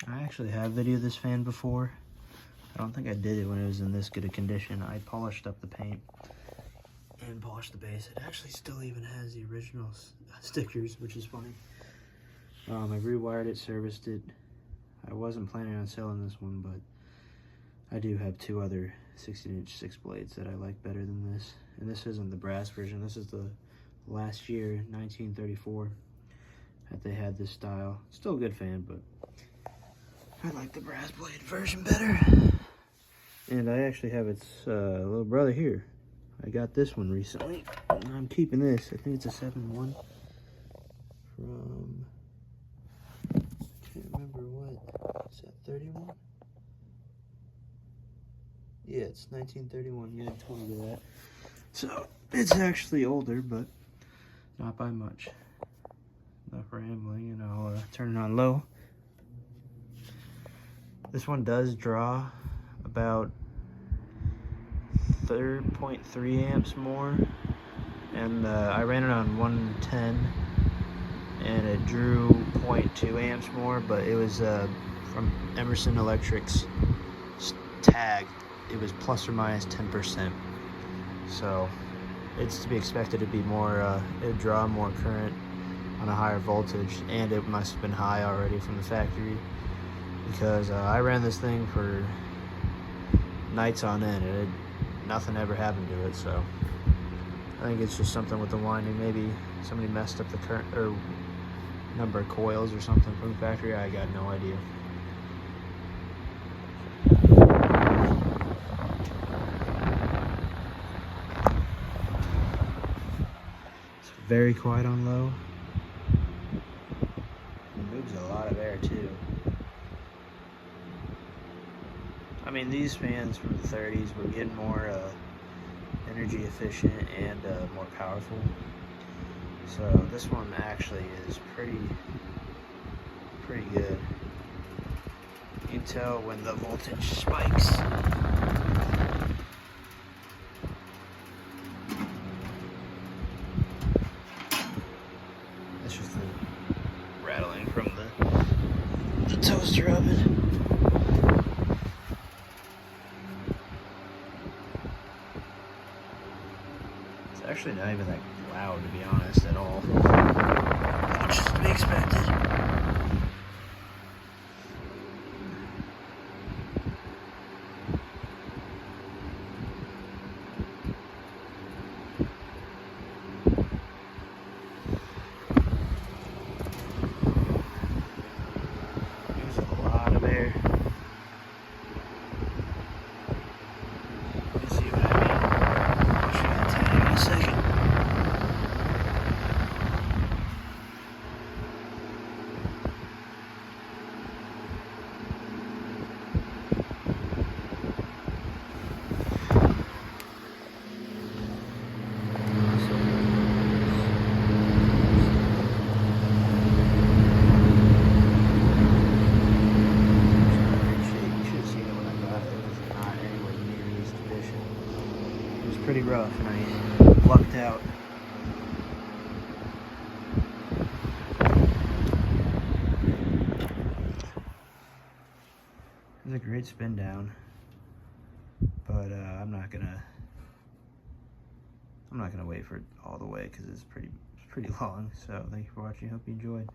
I actually have videoed this fan before. I don't think I did it when it was in this good a condition. I polished up the paint and polished the base. It actually still even has the original stickers, which is funny. I rewired it, serviced it. I wasn't planning on selling this one, but I do have two other 16-inch 6 blades that I like better than this. And this isn't the brass version. This is the last year, 1934, that they had this style. Still a good fan, but I like the brass blade version better. And I actually have its little brother here. I got this one recently. I'm keeping this. I think it's a 7-1 from, I can't remember what. Is that 31? Yeah, it's 1931. Yeah, I told you that. So it's actually older, but not by much. Enough rambling, and I'll turn it on low. This one does draw about 3.3 amps more, and I ran it on 110 and it drew 0.2 amps more, but it was from Emerson Electric's tag, it was plus or minus 10%, so it's to be expected to be more, it would draw more current on a higher voltage, and it must have been high already from the factory, because I ran this thing for nights on end and nothing ever happened to it. So I think it's just something with the winding. Maybe somebody messed up the current or number of coils or something from the factory. I got no idea. It's very quiet on low. It moves a lot of air too. I mean, these fans from the 30s were getting more energy efficient and more powerful. So this one actually is pretty good. You can tell when the voltage spikes. That's just the rattling from the toaster oven. Actually not even that loud, to be honest, at all, which is to be expected. There's a lot of air. You see what I mean? I'll show you the tag in a second. Pretty rough, and I lucked out. It was a great spin down, but I'm not gonna wait for it all the way because it's pretty long. So thank you for watching. Hope you enjoyed.